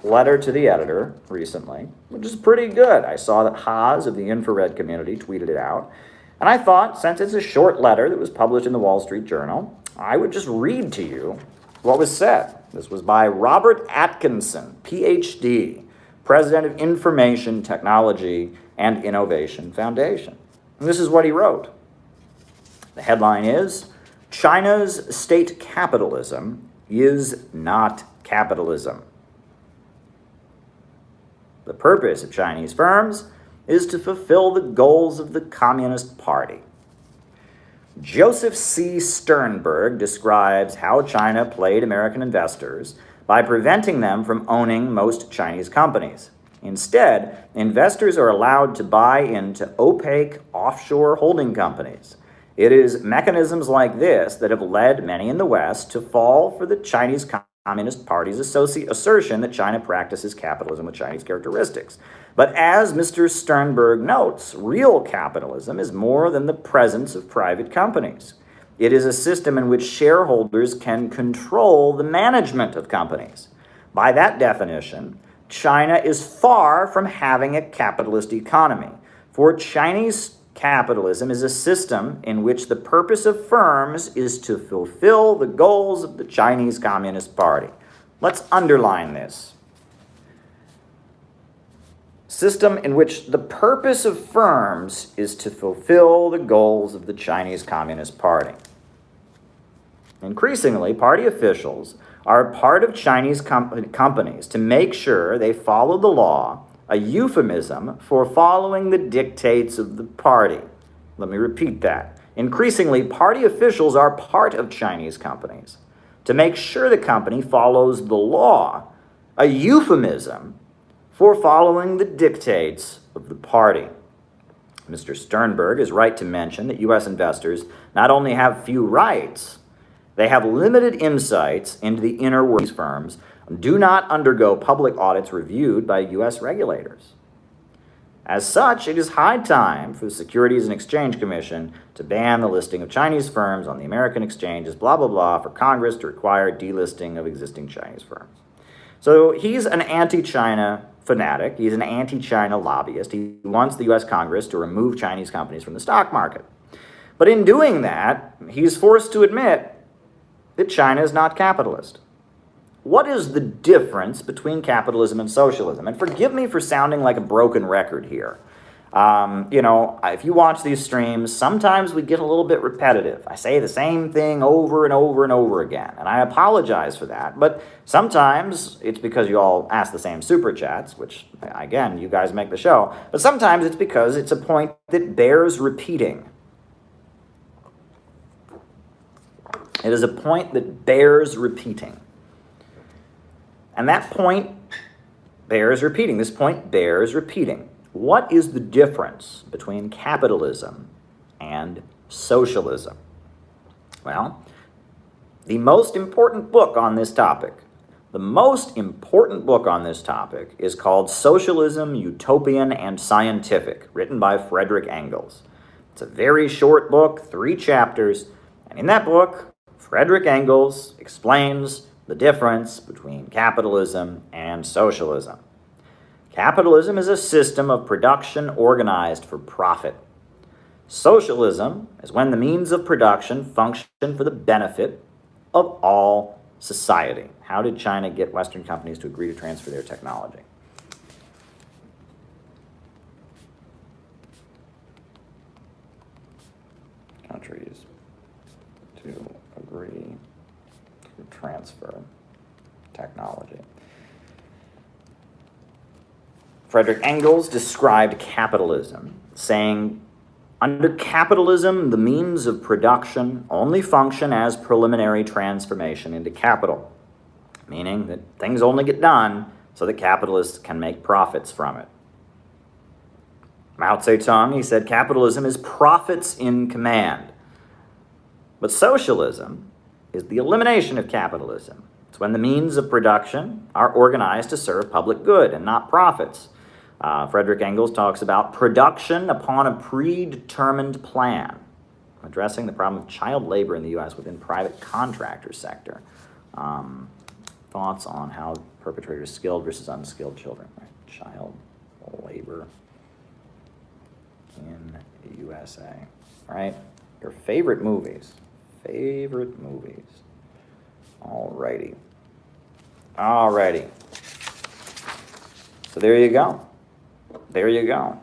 letter to the editor recently, which is pretty good. I saw that Haas of the infrared community tweeted it out. And I thought, since it's a short letter that was published in the Wall Street Journal, I would just read to you what was said. This was by Robert Atkinson, PhD, President of Information Technology and Innovation Foundation. And this is what he wrote. The headline is, China's state capitalism is not capitalism. The purpose of Chinese firms is to fulfill the goals of the Communist Party. Joseph C. Sternberg describes how China played American investors by preventing them from owning most Chinese companies. Instead, investors are allowed to buy into opaque offshore holding companies. It is mechanisms like this that have led many in the West to fall for the Chinese Communist Party's assertion that China practices capitalism with Chinese characteristics. But as Mr. Sternberg notes, real capitalism is more than the presence of private companies. It is a system in which shareholders can control the management of companies. By that definition, China is far from having a capitalist economy, for Chinese capitalism is a system in which the purpose of firms is to fulfill the goals of the Chinese Communist Party. Let's underline this. System in which the purpose of firms is to fulfill the goals of the Chinese Communist Party. Increasingly, party officials are part of Chinese companies to make sure they follow the law, a euphemism for following the dictates of the party. Let me repeat that. Increasingly, party officials are part of Chinese companies to make sure the company follows the law, a euphemism for following the dictates of the party. Mr. Sternberg is right to mention that U.S. investors not only have few rights, they have limited insights into the inner workings of these firms, do not undergo public audits reviewed by U.S. regulators. As such, it is high time for the Securities and Exchange Commission to ban the listing of Chinese firms on the American exchanges, blah, blah, blah, for Congress to require delisting of existing Chinese firms. So he's an anti-China fanatic. He's an anti-China lobbyist. He wants the U.S. Congress to remove Chinese companies from the stock market. But in doing that, he's forced to admit that China is not capitalist. What is the difference between capitalism and socialism? And forgive me for sounding like a broken record here. If you watch these streams, sometimes we get a little bit repetitive. I say the same thing over and over and over again, and I apologize for that. But sometimes it's because you all ask the same super chats, which, again, you guys make the show. But sometimes it's because it's a point that bears repeating. It is a point that bears repeating. And that point bears repeating. This point bears repeating. What is the difference between capitalism and socialism? Well, the most important book on this topic is called Socialism, Utopian and Scientific, written by Frederick Engels. It's a very short book, 3 chapters, and in that book, Frederick Engels explains the difference between capitalism and socialism. Capitalism is a system of production organized for profit. Socialism is when the means of production function for the benefit of all society. How did China get Western companies to agree to transfer their technology? Countries to agree to transfer technology. Frederick Engels described capitalism, saying, under capitalism, the means of production only function as preliminary transformation into capital, meaning that things only get done so that capitalists can make profits from it. Mao Zedong, he said, capitalism is profits in command. But socialism is the elimination of capitalism. It's when the means of production are organized to serve public good and not profits. Frederick Engels talks about production upon a predetermined plan, addressing the problem of child labor in the U.S. within private contractor sector. thoughts on how perpetrators skilled versus unskilled children, right? Child labor in the USA. All right, your favorite movies. Favorite movies. Alrighty. Alrighty. So there you go. There you go.